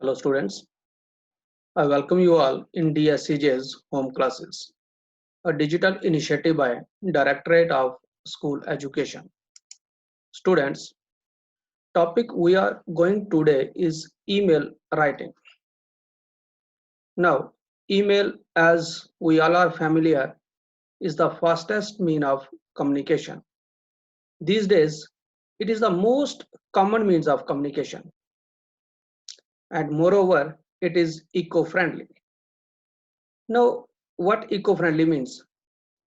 Hello students, I welcome you all in DSCJ's home classes, a digital initiative by Directorate of School Education. Students, topic we are going today is email writing. Now, email as we all are familiar is the fastest mean of communication. These days, it is the most common means of communication and moreover, it is eco-friendly. Now, what eco-friendly means?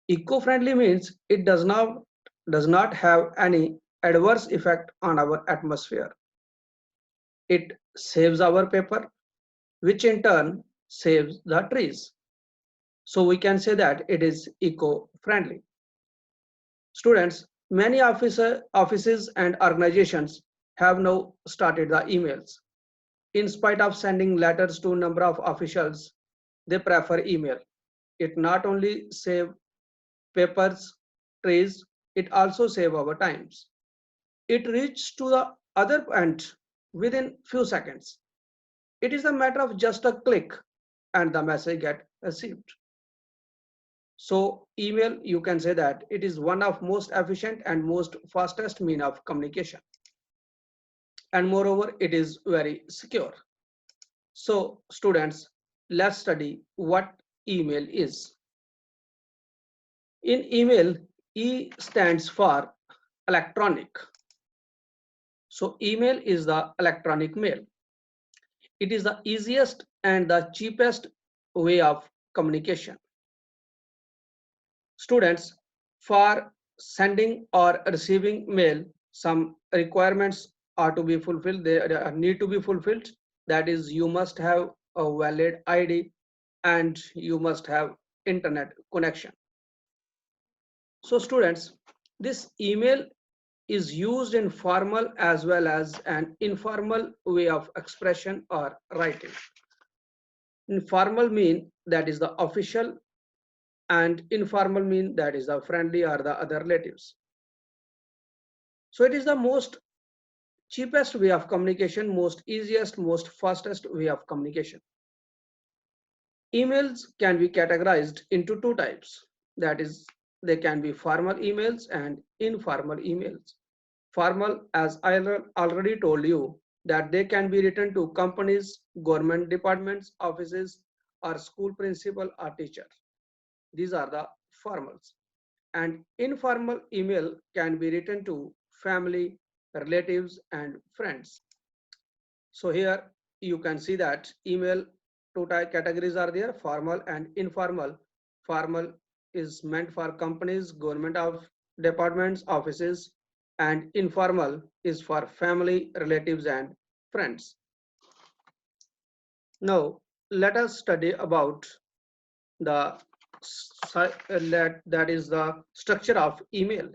Eco-friendly means it does not have any adverse effect on our atmosphere. It saves our paper, which in turn saves the trees. So we can say that it is eco-friendly. Students, many offices and organizations have now started the emails. In spite of sending letters to a number of officials, they prefer email. It not only save papers, trees, it also save our times. It reaches to the other end within few seconds. It is a matter of just a click and the message get received. So email, you can say that it is one of most efficient and most fastest mean of communication. And moreover, it is very secure. So students, let's study what email is. In email, E stands for electronic. So email is the electronic mail. It is the easiest and the cheapest way of communication. Students, for sending or receiving mail, some requirements are to be fulfilled. They need to be fulfilled. That is, you must have a valid ID and you must have internet connection. So students, this email is used in formal as well as an informal way of expression or writing. Informal mean that is the official and informal mean that is the friendly or the other relatives. So it is the most cheapest way of communication, most easiest, most fastest way of communication. Emails can be categorized into two types. That is, they can be formal emails and informal emails. Formal, as I already told you, that they can be written to companies, government departments, offices, or school principal or teacher. These are the formals. And informal email can be written to family, relatives, and friends. So here you can see that email two type categories are there, formal and informal. Formal is meant for companies, government of departments, offices, and informal is for family, relatives, and friends. Now let us study about the that is the structure of email.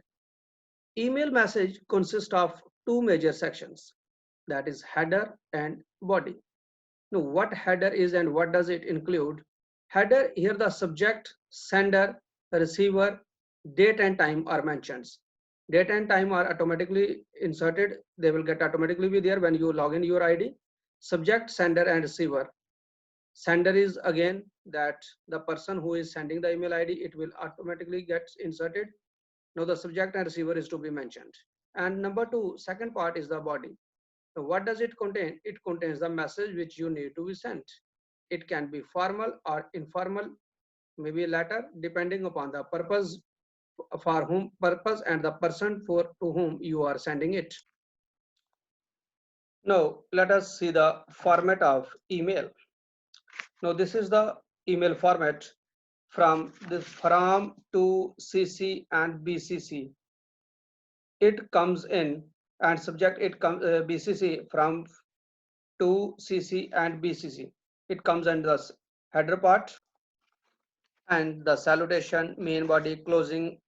Email message consists of two major sections, that is header and body. Now what header is and what does it include? Header, here the subject, sender, receiver, date and time are mentioned. Date and time are automatically inserted. They will get automatically be there when you log in your ID. Subject, sender and receiver. Sender is again that the person who is sending the email ID, it will automatically get inserted. Now the subject and receiver is to be mentioned. And number two, second part is the body. So what does it contain? It contains the message which you need to be sent. It can be formal or informal, maybe letter, depending upon the purpose, for whom purpose and the person for to whom you are sending it. Now let us see the format of email. Now this is the email format from this from to CC and BCC. It comes in and subject it comes BCC from to CC and BCC. It comes under the header part and the salutation, main body, closing,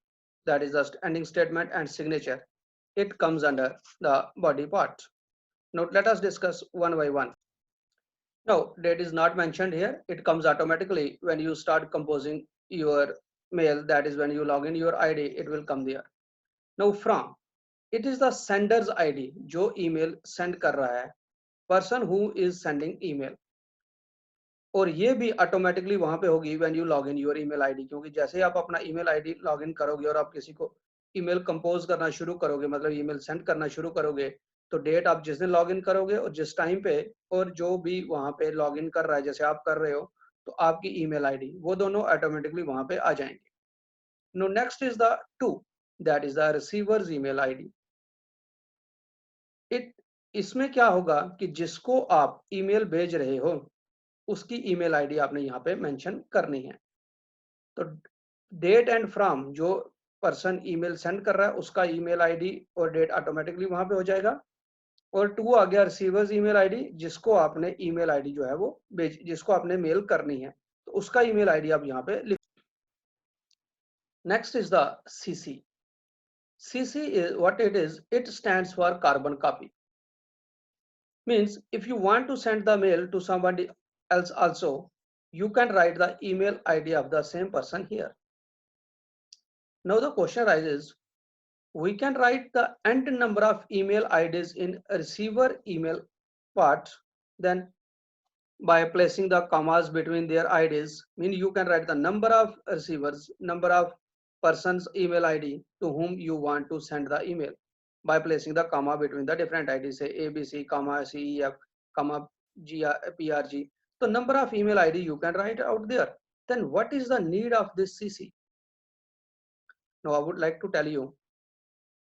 that is the ending statement and signature. It comes under the body part. Now let us discuss one by one. Now date is not mentioned here. It comes automatically when you start composing your mail. That is when you log in your ID, it will come there. Now from, it is the sender's ID जो email send कर रहा है. Person who is sending email, और ये भी automatically वहां पे होगी when you log in your email ID, क्योंकि जैसे ही आप अपना ईमेल आईडी लॉग इन करोगे और आप किसी को ईमेल कंपोज करना शुरू करोगे, मतलब ईमेल सेंड करना शुरू करोगे, तो डेट आप जिस दिन लॉग इन करोगे और जिस टाइम पे, और जो भी वहां पे लॉग इन कर रहा है जैसे आप कर रहे हो, तो आपकी ईमेल आईडी वो दोनों ऑटोमेटिकली वहां पे आ जाएंगे. No next is the to, that is the receiver's email ID. It इसमें क्या होगा कि जिसको आप ईमेल भेज रहे हो उसकी ईमेल आईडी आपने यहाँ पे मेंशन करनी है. तो डेट एंड फ्रॉम, जो पर्सन ईमेल सेंड कर रहा है उसका ईमेल आईडी और डेट ऑटोमेटिकली वहां पे हो जाएगा. और टू आ गया रिसीवर्स ईमेल आईडी, जिसको आपने ईमेल आईडी जो है वो भेज, जिसको आपने मेल करनी है, तो उसका ईमेल आईडी आप यहाँ पे लिख. Next is the CC. CC is what it is. It stands for carbon copy. Means if you want to send the mail to somebody else also, you can write the email ID of the same person here. Now the question arises, we can write the n number of email IDs in receiver email part, then by placing the commas between their IDs, mean you can write the number of receivers, number of persons email ID to whom you want to send the email by placing the comma between the different IDs, say ABC, comma CEF, comma PRG. So number of email ID you can write out there. Then what is the need of this CC? Now I would like to tell you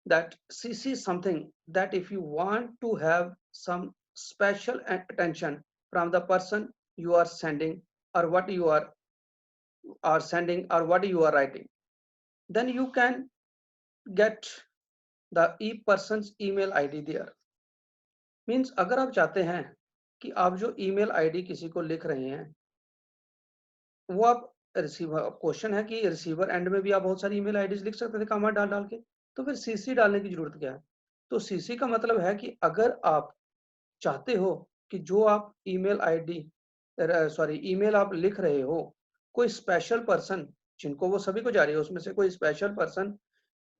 that CC is something that if you want to have some special attention from the person you are sending, or what you are sending, or what you are writing, then you can get the person's email ID there. Means अगर आप चाहते हैं कि आप जो email ID किसी को लिख रहे हैं वो आप रिसीवर, क्वेश्चन है कि रिसीवर एंड में भी आप बहुत सारी ईमेल आईडीज लिख सकते थे कॉमा डाल डाल के, तो फिर सीसी डालने की जरूरत क्या है? तो सीसी का मतलब है कि अगर आप चाहते हो कि जो आप ईमेल आईडी, सॉरी ईमेल आप लिख रहे हो, कोई स्पेशल पर्सन, जिनको वो सभी को जा रही है उसमें से कोई स्पेशल पर्सन,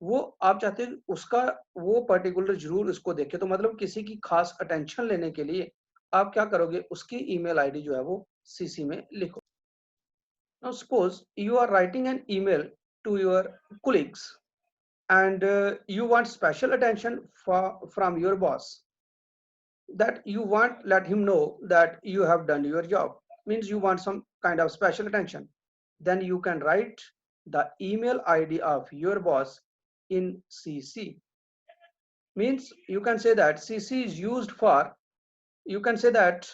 वो आप चाहते हो उसका वो पर्टिकुलर जरूर उसको देखे, तो मतलब किसी की खास अटेंशन लेने के लिए आप क्या करोगे, उसकी ईमेल आईडी जो है वो सीसी में लिखो. Now suppose you are writing an email to your colleagues, and you want special attention from your boss, that you want let him know that you have done your job, means you want some kind of special attention. Then you can write the email ID of your boss in CC. Means you can say that CC is used for, you can say that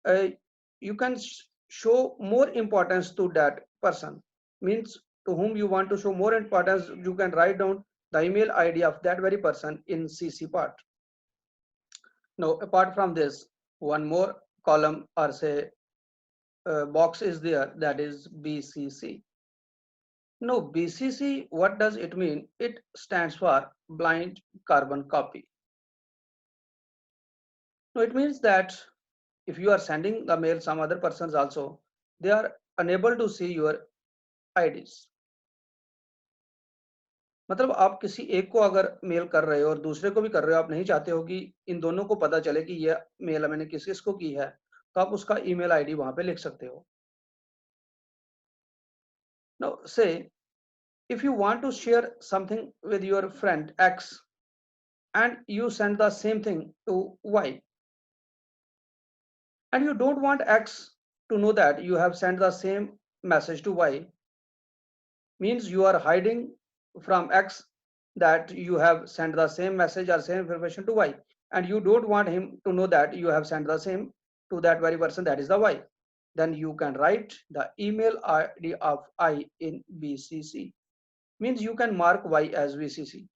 uh, you can show more importance to that person, means to whom you want to show more importance, you can write down the email ID of that very person in CC part. Now apart from this, one more column or say box is there, that is BCC. Now BCC, what does it mean? It stands for blind carbon copy. Now it means that if you are sending the mail some other persons also, they are unable to see your IDs. मतलब आप किसी एक को अगर mail कर रहे हो और दूसरे को भी कर रहे हो, आप नहीं चाहते हो कि इन दोनों को पता चले कि यह मेल मैंने किस किस को की है, तो आप उसका ईमेल आईडी वहां पे लिख सकते हो. नाउ से if you want to share something with your friend X and you send the same thing to Y, and you don't want X to know that you have sent the same message to Y, means you are hiding from X that you have sent the same message or same information to Y, and you don't want him to know that you have sent the same to that very person, that is the Y. Then you can write the email ID of I in BCC, means you can mark Y as BCC.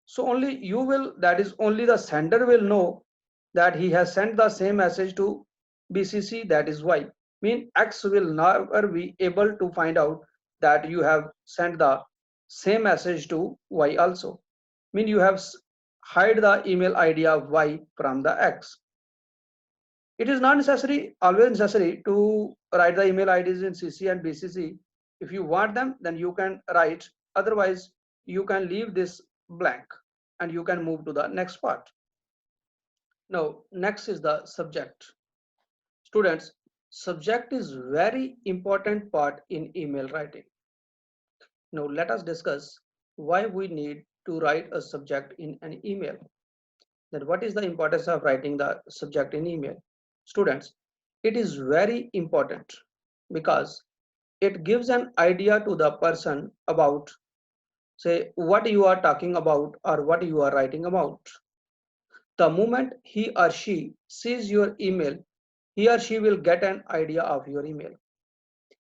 So only you will, that is only the sender will know that he has sent the same message to BCC, that is Y. Mean X will never be able to find out that you have sent the same message to Y also. Mean you have hide the email ID of Y from the X. It is not necessary, always necessary to write the email IDs in CC and BCC. If you want them, then you can write. Otherwise, you can leave this blank and you can move to the next part. Now, next is the subject. Students, subject is very important part in email writing. Now, let us discuss why we need to write a subject in an email. Then what is the importance of writing the subject in email? Students, it is very important because it gives an idea to the person about, say, what you are talking about or what you are writing about. The moment he or she sees your email, he or she will get an idea of your email.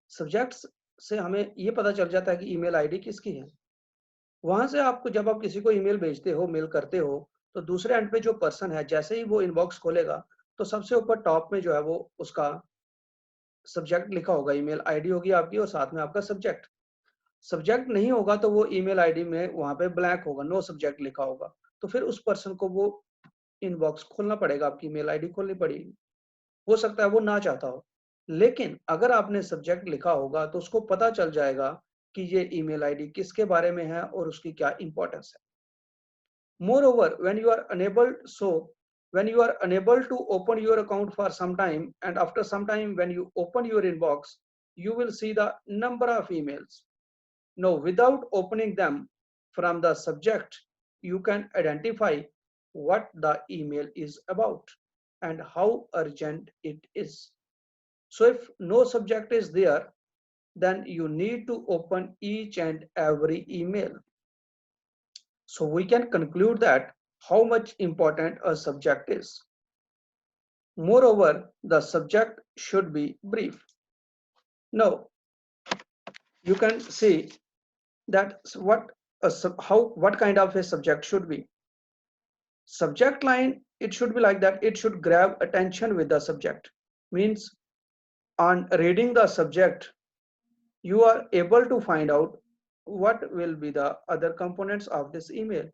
Subjects से हमें ये पता चल जाता है कि email ID किसकी है। वहां से आपको जब आप किसी को ईमेल भेजते हो, मेल करते हो, तो दूसरे एंड पे जो पर्सन है, जैसे ही वो इनबॉक्स खोलेगा, तो सबसे ऊपर टॉप में जो है वो उसका सब्जेक्ट लिखा होगा, ईमेल आईडी होगी आपकी और साथ में आपका सब्जेक्ट। सब्जेक्ट नहीं होगा तो वो ईमेल आईडी में वहां पे ब्लैंक होगा, नो सब्जेक्ट लिखा होगा। तो फिर उस पर्सन को वो इनबॉक्स खोलना पड़ेगा, आपकी ईमेल आईडी खोलनी पड़ेगी। हो सकता है वो ना चाहता हो, लेकिन अगर आपने सब्जेक्ट लिखा होगा तो उसको पता चल जाएगा कि ये ईमेल आईडी किसके बारे में है और उसकी क्या इंपॉर्टेंस है। Moreover, when you are unable to open your account for some time, and after some time when you open your inbox, you will see the number of emails. Now, without opening them from the subject, you can identify what the email is about and how urgent it is. So if no subject is there, then you need to open each and every email. So we can conclude that how much important a subject is. Moreover, the subject should be brief. Now, you can see that what kind of a subject should be. Subject line, it should be like that. It should grab attention with the subject. Means on reading the subject, you are able to find out what will be the other components of this email.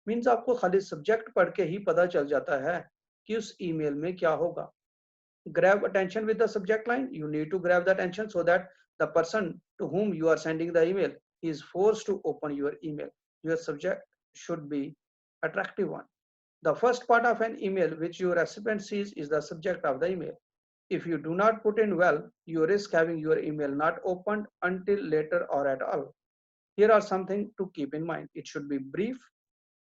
Means आपको खाली subject पढ़ के ही पता चल जाता है कि उस email में क्या होगा. Grab attention with the subject line. You need to grab the attention so that the person to whom you are sending the email is forced to open your email. Your subject should be attractive one. The first part of an email which your recipient sees is the subject of the email. If you do not put in well, you risk having your email not opened until later or at all. Here are something to keep in mind. It should be brief.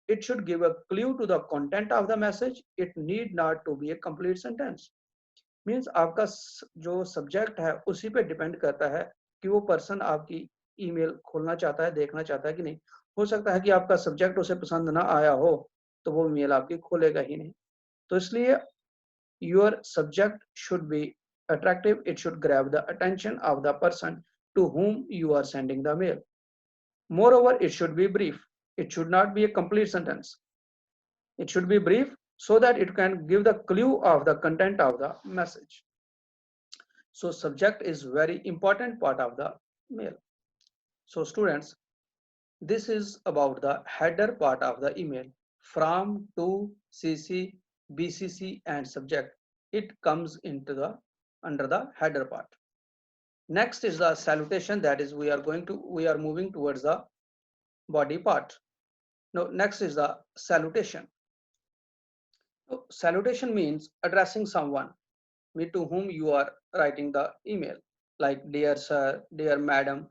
It should give a clue to the content of the message. It need not to be a complete sentence. Means आपका जो subject है उसी पे depend करता है कि वो person आपकी ईमेल खोलना चाहता है, देखना चाहता है कि नहीं। हो सकता है कि आपका सब्जेक्ट उसे पसंद ना आया हो तो वो ईमेल आपकी खोलेगा ही नहीं। तो इसलिए your subject should be attractive, it should grab the attention of the person to whom you are sending the mail. Moreover, it should be brief. It should not be a complete sentence. It should be brief so that it can give the clue of the content of the message. So subject is very important part of the mail. So students, this is about the header part of the email. From, to, CC, BCC and subject. It comes into the under the header part. Next is the salutation, that is we are moving towards the body part. Now next is the salutation. So, salutation means addressing someone to whom you are writing the email, like dear sir, dear madam,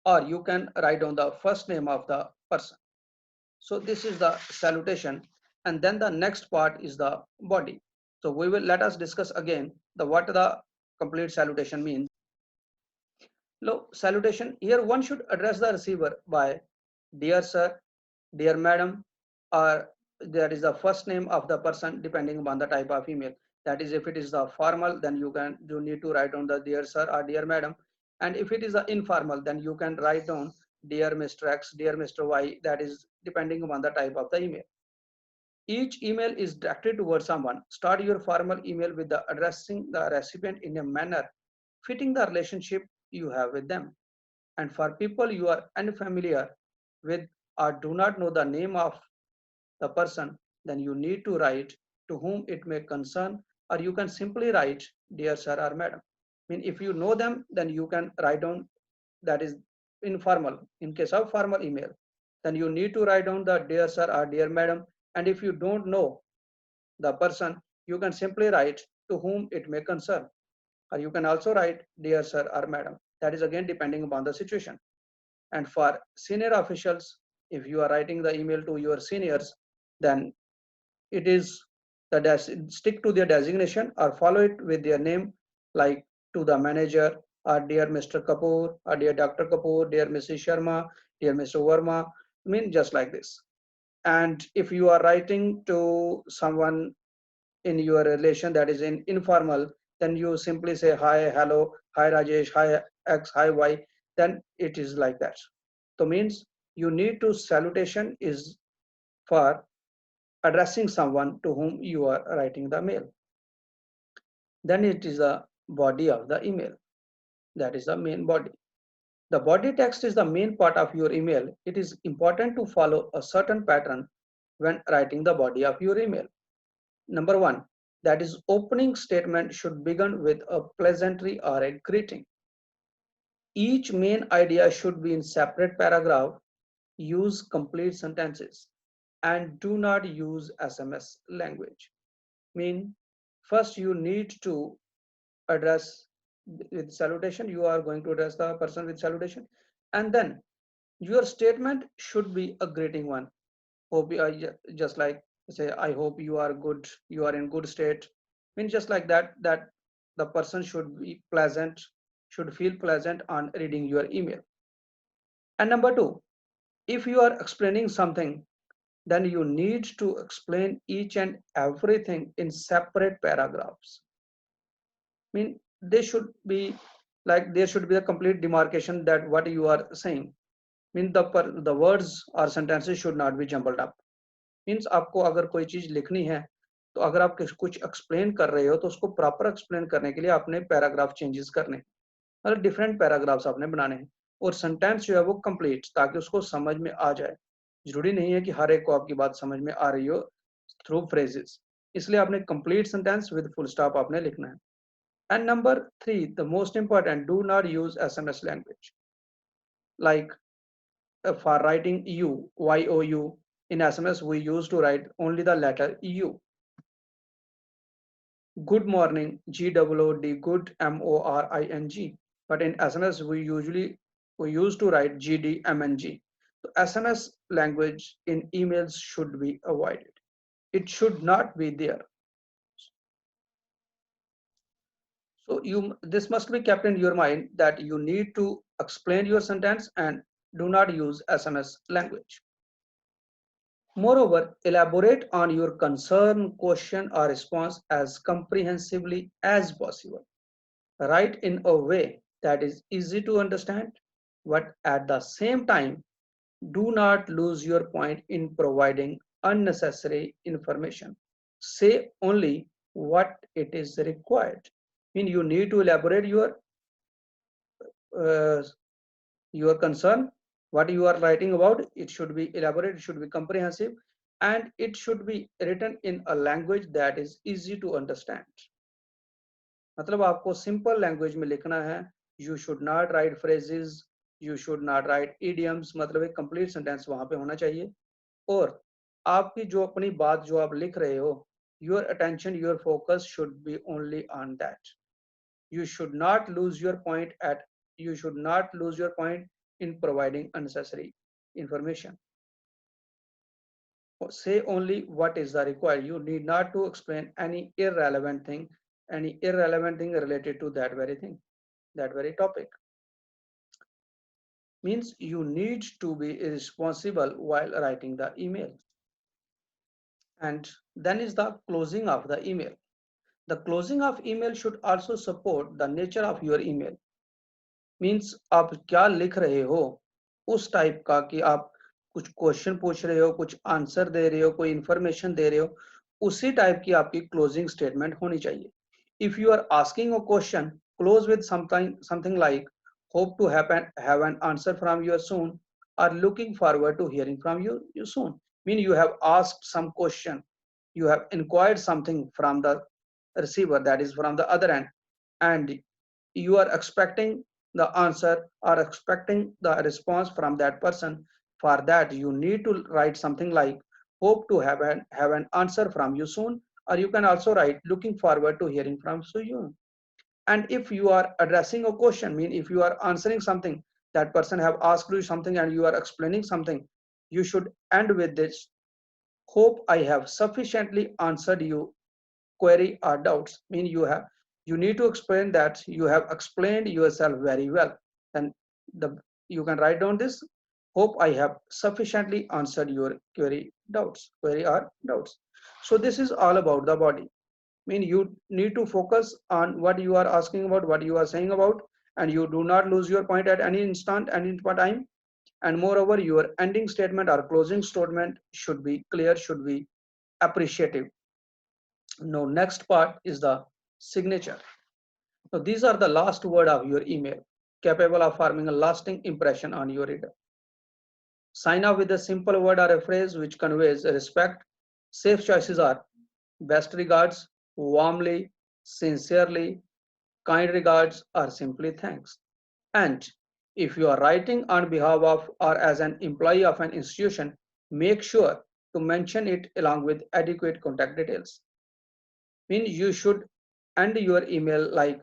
or you can write down the first name of the person. So this is the salutation, and then the next part is the body. So we will let us discuss again the what the complete salutation means. Now, salutation, here one should address the receiver by dear sir, dear madam, or there is the first name of the person depending upon the type of email. That is, if it is the formal, then you need to write down the dear sir or dear madam, and if it is the informal, then you can write down dear Mr. X, dear Mr. Y. That is depending upon the type of the email. Each email is directed towards someone. Start your formal email with the addressing the recipient in a manner fitting the relationship you have with them. And for people you are unfamiliar with or do not know the name of the person, then you need to write to whom it may concern, or you can simply write dear sir or madam. I mean, if you know them, then you can write down, that is informal. In case of formal email, then you need to write down the dear sir or dear madam. And if you don't know the person, You can simply write to whom it may concern, or you can also write dear sir or madam. That is again depending upon the situation. And for senior officials, if you are writing the email to your seniors, then it is stick to their designation or follow it with their name, like to the manager, or dear Mr. Kapoor, or dear Dr. Kapoor, dear Mrs. Sharma, dear Mr. Verma. I mean, just like this. And if you are writing to someone in your relation that is in informal, then you simply say hi, hello, hi Rajesh, hi X, hi Y. Then it is like that. So means you need to salutation is for addressing someone to whom you are writing the mail. Then it is the body of the email. That is the main body. The body text is the main part of your email. It is important to follow a certain pattern when writing the body of your email. Number one, that is opening statement should begin with a pleasantry or a greeting. Each main idea should be in separate paragraph. Use complete sentences and do not use SMS language. Mean first you need to address with salutation. You are going to address the person with salutation, and then your statement should be a greeting one. Hope you are just like say, I hope you are good, you are in good state. I mean, just like that, that the person should be pleasant, should feel pleasant on reading your email. And number two, if you are explaining something, then you need to explain each and everything in separate paragraphs. I mean, they should be like there should be a complete demarcation that what you are saying. I mean, the words or sentences should not be jumbled up. Means आपको अगर कोई चीज लिखनी है तो अगर आप कुछ एक्सप्लेन कर रहे हो तो उसको प्रॉपर एक्सप्लेन करने के लिए आपने पैराग्राफ चेंजेस करने, मतलब डिफरेंट पैराग्राफ्स आपने बनाने हैं, और सेंटेंस जो है वो कंप्लीट, ताकि उसको समझ में आ जाए. जरूरी नहीं है कि हर एक को आपकी बात समझ में आ रही हो थ्रू फ्रेजेस, इसलिए आपने complete sentence with full stop आपने लिखना है. And number 3, the most important, do not use SMS language. Like for writing you, in SMS we used to write only the letter U. Good morning, GOOD, good MORING. But in SMS we used to write GDMNG. So SMS language in emails should be avoided. It should not be there. So this must be kept in your mind that you need to explain your sentence and do not use SMS language. Moreover, elaborate on your concern, question, or response as comprehensively as possible. Write in a way that is easy to understand, but at the same time, do not lose your point in providing unnecessary information. Say only what it is required. I mean, you need to elaborate your concern, what you are writing about. It should be elaborate, it should be comprehensive, and it should be written in a language that is easy to understand. मतलब आपको simple language में लिखना है. You should not right phrases, you should not right idioms, मतलब एक complete sentence वहां पे होना चाहिए. और आपकी जो अपनी बात जो आप लिख रहे हो, your attention, your focus should be only on that. You should not lose your point in providing unnecessary information. Say only what is the required. You need not to explain any irrelevant thing related to that very thing, that very topic. Means you need to be responsible while writing the email. And then is the closing of the email. The closing of email should also support the nature of your email. Means आप क्या लिख रहे हो उस type का, कि आप कुछ क्वेश्चन पूछ रहे हो, कुछ आंसर दे रहे हो, कोई इंफॉर्मेशन दे रहे हो, उसी टाइप की आपकी क्लोजिंग स्टेटमेंट होनी चाहिए. If you are asking a question, close with something like hope to have an answer from you soon, or looking forward to hearing from you soon. Mean you have asked some question, you have inquired something from the receiver, that is from the other end, and you are expecting the answer or expecting the response from that person. For that you need to write something like hope to have an answer from you soon, or you can also write looking forward to hearing from you. And if you are addressing a question, mean if you are answering something, that person have asked you something and you are explaining something, you should end with this: hope I have sufficiently answered you query or doubts. Mean you need to explain that you have explained yourself very well. And the you can write down this: hope I have sufficiently answered your query or doubts. So this is all about the body. Mean you need to focus on what you are asking about, what you are saying about, and you do not lose your point at any instant, any time. And moreover, your ending statement or closing statement should be clear, should be appreciative. Now, next part is the signature. Now, these are the last word of your email, capable of forming a lasting impression on your reader. Sign off with a simple word or a phrase which conveys respect. Safe choices are best regards, warmly, sincerely, kind regards, or simply thanks. And if you are writing on behalf of or as an employee of an institution, make sure to mention it along with adequate contact details. Mean you should end your email like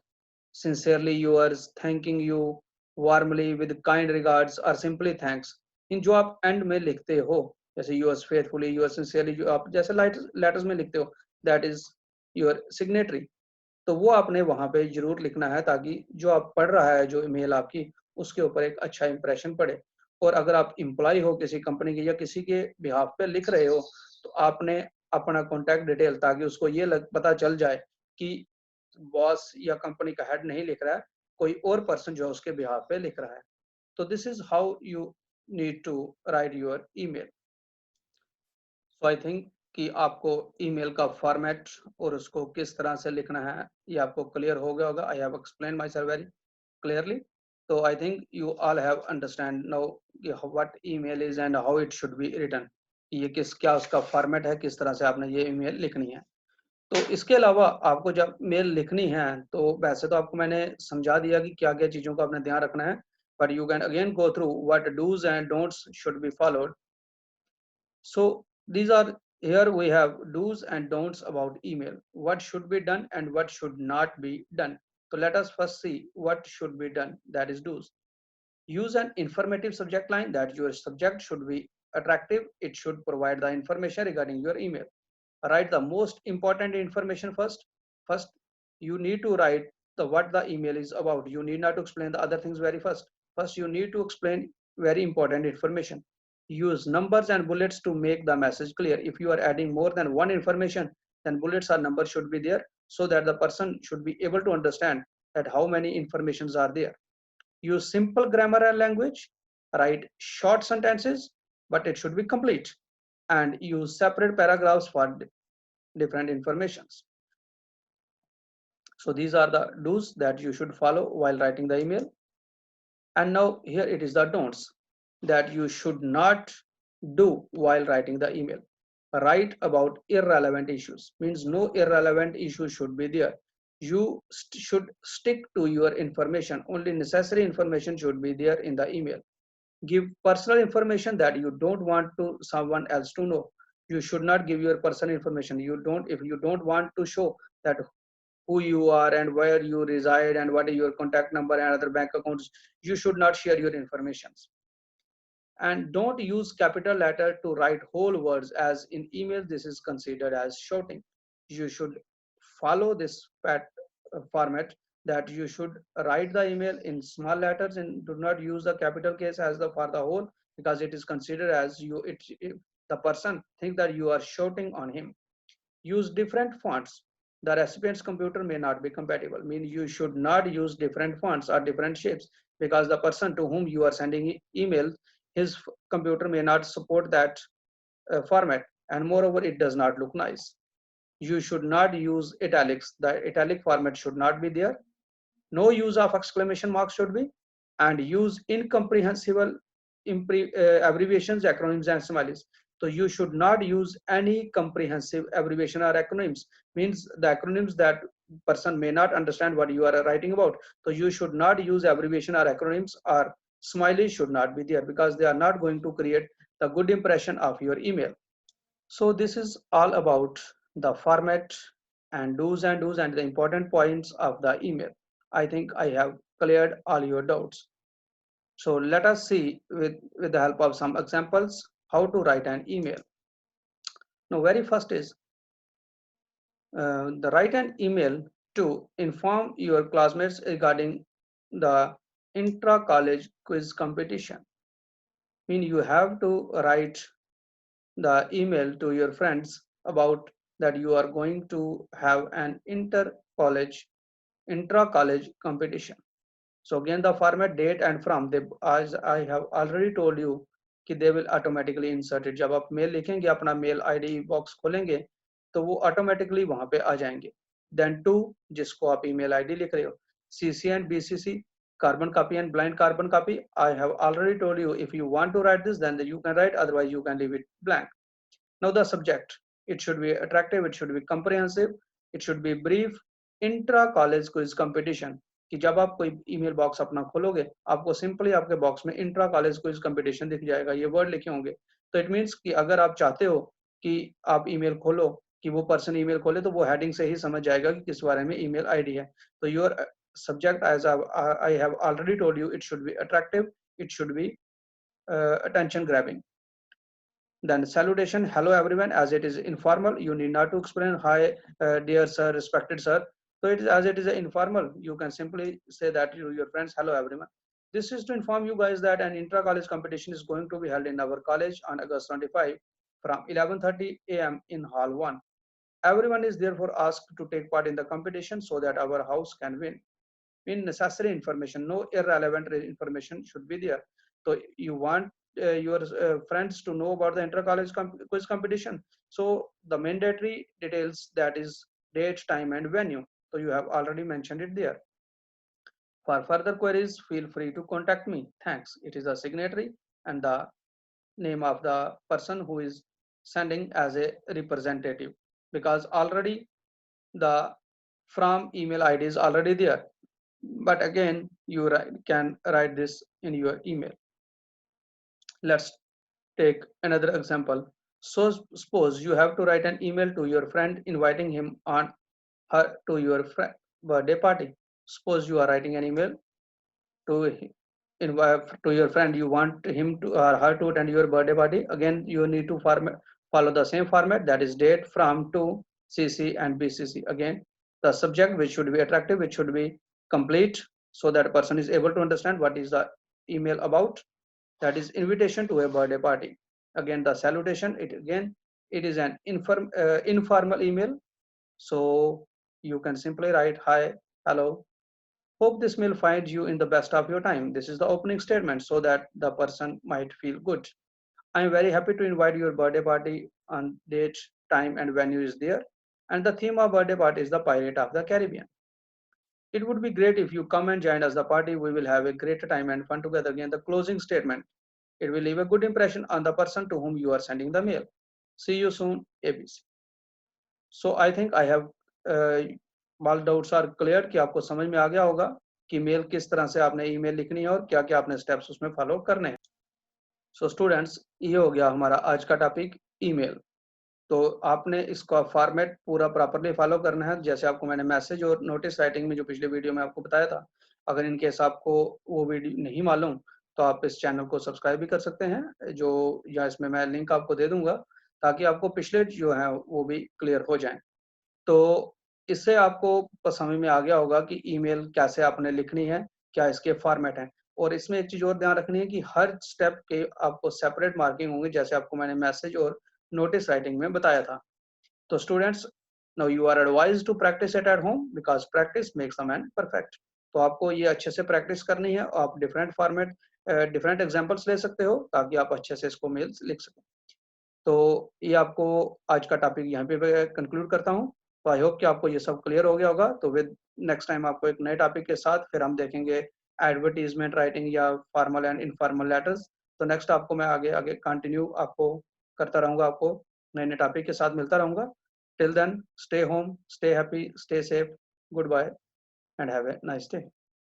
sincerely yours, thanking you, warmly, with kind regards, or simply thanks. इन जो आप and में लिखते हो, जैसे yours faithfully, yours sincerely, जो आप जैसे letters में लिखते हो, that is your signatory. तो वो आपने वहां पे जरूर लिखना है ताकि जो आप पढ़ रहा है जो ईमेल आपकी, उसके ऊपर एक अच्छा इंप्रेशन पड़े. और अगर आप एम्प्लॉय हो किसी कंपनी के या किसी के बिहाफ पे लिख रहे हो, तो आपने अपना कॉन्टैक्ट डिटेल, ताकि उसको ये पता चल जाए कि बॉस या कंपनी का हेड नहीं लिख रहा है, कोई और पर्सन जो उसके बिहाफ पे लिख रहा है. तो this is how you need to write your email. So I think कि आपको ईमेल का फॉर्मेट और उसको किस तरह से लिखना है ये आपको क्लियर हो गया होगा. I have explain myself very clearly. तो I think you all have understand now what email is and how it should be written. ये क्या उसका फॉर्मेट है, किस तरह से आपने ये ईमेल लिखनी है. तो इसके अलावा आपको जब मेल लिखनी है, तो वैसे तो आपको मैंने समझा दिया कि क्या क्या चीज़ों का आपने ध्यान रखना है, but you can again go through what do's and don'ts should be followed. So these are, here we have do's and don'ts about email, what should be done and what should not be done. So let us first see what should be done, that is do's. Use an informative subject line, that your subject should be attractive. It should provide the information regarding your email. Write the most important information first. First, you need to write what the email is about. You need not to explain the other things very first. First, you need to explain very important information. Use numbers and bullets to make the message clear. If you are adding more than one information, then bullets or numbers should be there so that the person should be able to understand that how many informations are there. Use simple grammar and language. Write short sentences, but it should be complete. And use separate paragraphs for different informations. So these are the do's that you should follow while writing the email. And now here it is the don'ts that you should not do while writing the email. Write about irrelevant issues, means no irrelevant issue should be there. You should stick to your information. Only necessary information should be there in the email. Give personal information that you don't want to someone else to know. You should not give your personal information. If you don't want to show that who you are and where you reside and what is your contact number and other bank accounts, you should not share your information. And don't use capital letter to write whole words, as in email this is considered as shouting. You should follow this format, that you should write the email in small letters and do not use the capital case as for the whole, because it is considered as the person think that you are shouting on him. Use different fonts. The recipient's computer may not be compatible. Mean you should not use different fonts or different shapes, because the person to whom you are sending email, his computer may not support that format, and moreover it does not look nice. You should not use italics. The italic format should not be there. No use of exclamation marks should be, and use incomprehensible abbreviations, acronyms and smileys. So you should not use any comprehensive abbreviation or acronyms, means the acronyms that person may not understand what you are writing about. So you should not use abbreviation or acronyms, or smileys should not be there, because they are not going to create the good impression of your email. So this is all about the format and do's and the important points of the email. I think I have cleared all your doubts. So let us see with the help of some examples how to write an email. Now, very first is the write an email to inform your classmates regarding the intra-college quiz competition. Mean you have to write the email to your friends about that you are going to have an intra-college competition. So again the format, date and from, they, as I have already told you कि they will automatically insert it. जब आप mail लिखेंगे अपना mail ID box खोलेंगे तो वो automatically वहां पे आ जाएंगे. देन टू, जिसको आप ईमेल आईडी लिख रहे हो, CC and BCC, carbon copy and blind carbon copy. I have already told you if you want to write this then you can write, otherwise you can leave it blank. Now the subject, it should be attractive, it should be comprehensive, it should be brief. Intra college quiz competition, कि जब आप कोई email box अपना खोलोगे आपको simply आपके box में intra college quiz competition दिख जाएगा, ये वर्ड लिखे होंगे. तो इट मीन्स कि अगर आप चाहते हो कि आप ईमेल खोलो, कि वो पर्सन ईमेल खोले, तो वो हेडिंग से ही समझ जाएगा कि किस बारे में ईमेल आईडी है. तो your subject, as I have already told you, it should be attractive, it should be attention grabbing. Then salutation, hello everyone, as it is informal, you need not to explain hi dear sir, respected sir. So it is, as it is informal, you can simply say that to your friends, hello everyone. This is to inform you guys that an intra-college competition is going to be held in our college on August 25 from 11:30 a.m. in Hall 1. Everyone is therefore asked to take part in the competition so that our house can win. In necessary information, no irrelevant information should be there. So you want your friends to know about the inter-college quiz competition. So the mandatory details, that is date, time and venue. So you have already mentioned it there. For further queries, feel free to contact me. Thanks. It is a signatory and the name of the person who is sending as a representative, because already the from email ID is already there. But again, you can write this in your email. Let's take another example. So suppose you have to write an email to your friend inviting him on her to your birthday party. Suppose you are writing an email to invite to your friend, you want him to or her to attend your birthday party. Again, you need to follow the same format, that is date, from, to, CC and BCC. Again, the subject, which should be attractive, which should be complete, so that a person is able to understand what is the email about, that is invitation to a birthday party. Again, the salutation, it is an informal email, so you can simply write hi, hello, hope this mail finds you in the best of your time. This is the opening statement so that the person might feel good. I am very happy to invite your birthday party on date, time and venue is there, and the theme of birthday party is the Pirate of the Caribbean. It would be great if you come and join us the party. We will have a great time and fun together. Again, the closing statement, it will leave a good impression on the person to whom you are sending the mail. See you soon, ABC. So I think I have all doubts are cleared, कि आपको समझ में आ गया होगा कि mail किस तरह से आपने ईमेल लिखनी है और क्या क्या आपने स्टेप्स उसमें फॉलो करने हैं. सो स्टूडेंट्स, ये हो गया हमारा आज का टॉपिक ईमेल. तो आपने इसका फॉर्मेट पूरा प्रॉपरली फॉलो करना है, जैसे आपको मैंने मैसेज और नोटिस राइटिंग में जो पिछले वीडियो में आपको बताया था. अगर इन केस आपको वो वीडियो नहीं मालूम तो आप इस चैनल को सब्सक्राइब भी कर सकते हैं, जो या इसमें मैं लिंक आपको दे दूंगा, ताकि आपको पिछले जो है वो भी क्लियर हो जाए. तो इससे आपको समझ में आ गया होगा कि ईमेल कैसे आपने लिखनी है, क्या इसके फॉर्मेट हैं. और इसमें एक चीज और ध्यान रखनी है कि हर स्टेप के आपको सेपरेट मार्किंग होंगे, जैसे आपको मैंने मैसेज और नोटिस राइटिंग में बताया था. तो students, now you are advised to practise it at home, because practice makes a man perfect. तो आपको ये अच्छे से प्रैक्टिस करनी है. आप डिफरेंट फॉर्मेट, डिफरेंट एग्जांपल्स ले सकते हो ताकि आप अच्छे से इसको मेल्स लिख सकें. तो ये आपको आज का टॉपिक यहाँ पे कंक्लूड करता हूँ. तो आई होप कि आपको ये सब क्लियर हो गया होगा. तो विद नेक्स्ट टाइम आपको एक नए टॉपिक के साथ फिर हम देखेंगे एडवर्टीजमेंट राइटिंग या फॉर्मल एंड इनफॉर्मल लेटर्स. तो नेक्स्ट आपको मैं आगे आगे कंटिन्यू आपको करता रहूँगा, आपको नए नए टॉपिक के साथ मिलता रहूँगा. Till then, stay home, stay happy, stay safe, goodbye and have a nice day.